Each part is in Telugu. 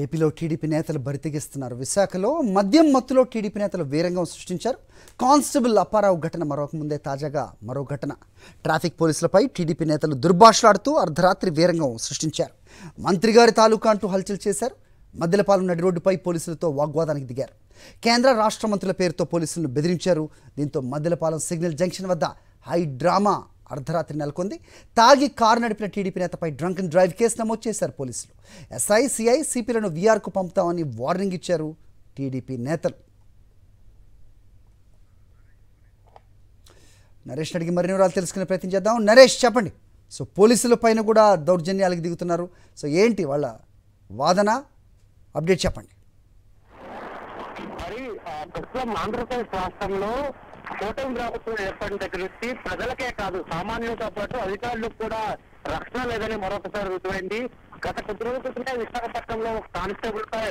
ఏపీలో టీడీపీ నేతలు బరితెగిస్తున్నారు. విశాఖలో మద్యం మత్తులో టీడీపీ నేతలు వీరంగం సృష్టించారు. కానిస్టేబుల్ అప్పారావు ఘటన మరొక ముందే తాజాగా మరో ఘటన. ట్రాఫిక్ పోలీసులపై టీడీపీ నేతలు దుర్భాషలాడుతూ అర్ధరాత్రి వీరంగం సృష్టించారు. మంత్రి గారి తాలూకా అంటూ హల్చల్ చేశారు. మద్దెలపాలెం నడి రోడ్డుపై పోలీసులతో వాగ్వాదానికి దిగారు. కేంద్ర రాష్ట్ర మంత్రుల పేరుతో పోలీసులను బెదిరించారు. దీంతో మద్దెలపాలెం సిగ్నల్ జంక్షన్ వద్ద హై డ్రామా అర్ధరాత్రి నెలకొంది. తాగి కారు నడిపిన టీడీపీ నేతపై డ్రంక్ అండ్ డ్రైవ్ కేసు నమోదు చేశారు పోలీసులు. ఎస్ఐ, సిఐ, సిపిలను వీఆర్కు పంపుతామని వార్నింగ్ ఇచ్చారు టీడీపీ నేతలు. నరేష్ అడిగి మరిన్ని వివరాలు తెలుసుకునే ప్రయత్నం చేద్దాం. నరేష్, చెప్పండి. సో పోలీసుల పైన కూడా దౌర్జన్యాలకు దిగుతున్నారు. సో ఏంటి వాళ్ళ వాదన? అప్డేట్ చెప్పండి. మరి ప్రస్తుతం ఆంధ్రప్రదేశ్ రాష్ట్రంలో కూటమి ప్రభుత్వం ఏర్పడిన దగ్గర నుంచి ప్రజలకే కాదు సామాన్యులతో పాటు అధికారులకు కూడా రక్షణ లేదని మరొకసారి రుజువైంది. గత కొద్ది రోజుల క్రితమే విశాఖపట్నంలో ఒక కానిస్టేబుల్ పై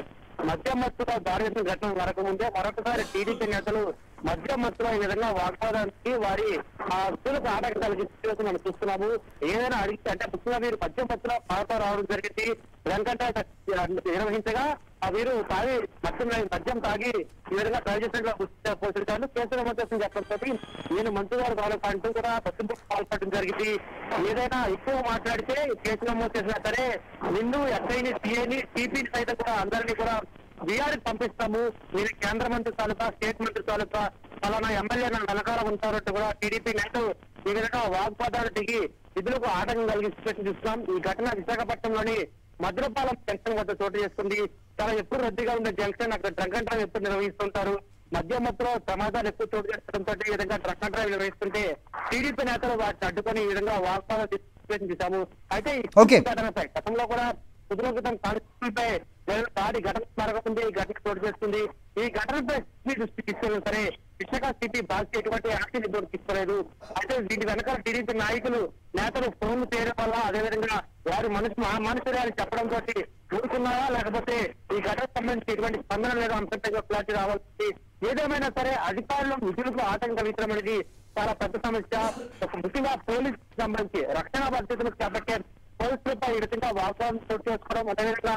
మద్యం మత్తులో దాడి చేసిన ఘటన జరగకముందే మరొకసారి టీడీపీ నేతలు మద్యం మత్తులో ఈ విధంగా వాగ్వాదానికి వారి వ్యక్తులకు ఆటంకం కలిగిస్తూ మనం చూస్తున్నాము. ఏదైనా అడిగితే అంటే ముఖ్యంగా వీరు మద్యం మత్తులో పాల్గొ రావడం జరిగింది. వెంకట నిర్వహించగా వీరు తాగి మద్యం తాగి ఈ విధంగా డ్రైవ్ చేసినట్లు పోషించారు. కేసు నమోదు చేసిన చెప్పడంతో నేను మంత్రి గారు కావాలి అంటూ కూడా పట్టింపుకు పాల్పడడం జరిగింది. ఏదైనా ఎక్కువ మాట్లాడితే కేసు నమోదు చేసినా సరే నిన్ను ఎస్ఐని, సిఐని, సిపిని సైతం కూడా అందరినీ కూడా బీఆర్కి పంపిస్తాము. మీరు కేంద్ర మంత్రి తాలూకా, స్టేట్ మంత్రి తాలూకా ఫలానా ఎమ్మెల్యే నా వెనకాల ఉంటారంటూ కూడా టీడీపీ నేతలు ఈ విధంగా వాగ్వాదాలు దిగి విధులకు ఆటంకం కలిగించే చూస్తున్నాం. ఈ ఘటన విశాఖపట్నంలోని మద్దెలపాలెం జంక్షన్ వద్ద చోటు చేసుకుంది. చాలా ఎప్పుడు రద్దీగా ఉండే జంక్షన్. అక్కడ డ్రంక్ అండ్ డ్రైవ్ ఎప్పుడు నిర్వహిస్తుంటారు. మద్యం మత్తులో ప్రమాదాలు ఎక్కువ చోటు చేసుకోవడంతో ఈ విధంగా డ్రంక్ అండ్ డ్రైవ్ నిర్వహిస్తుంటే టీడీపీ నేతలు వాటిని అడ్డుకొని ఈ విధంగా వాగ్వాదాలు చూసాము. అయితే ఈ ఘటనపై గతంలో కూడా కుదురు క్రితం కానిస్టేబుల్పై దాడి ఘటన జరగకుంది. ఈ ఘటన చోటు చేస్తుంది. ఈ ఘటనపై దృష్టి తీసుకెళ్ళిన సరే విశాఖ సిటీ బాధ్యత ఎటువంటి యాక్షన్ ఇద్దరు తీసుకోలేదు. అయితే దీని వెనకాల టీడీపీ నాయకులు, నేతలు ఫోన్లు చేయడం వల్ల అదేవిధంగా వారి మనుషులు చెప్పడంతో ఊరుకున్నారా లేకపోతే ఈ ఘటనకు సంబంధించి ఎటువంటి స్పందన లేదా అంశంపై క్లారిటీ రావాల్సింది. ఏదేమైనా సరే అధికారులు విధులకు ఆటంకం కలిగించడం అనేది చాలా పెద్ద సమస్య. ముఖ్యంగా పోలీసు సంబంధించి రక్షణ బాధ్యతలకు చేపట్టే పోలీసులపై ఈ విధంగా వాగ్వాదం చోటు చేసుకోవడం, అదేవిధంగా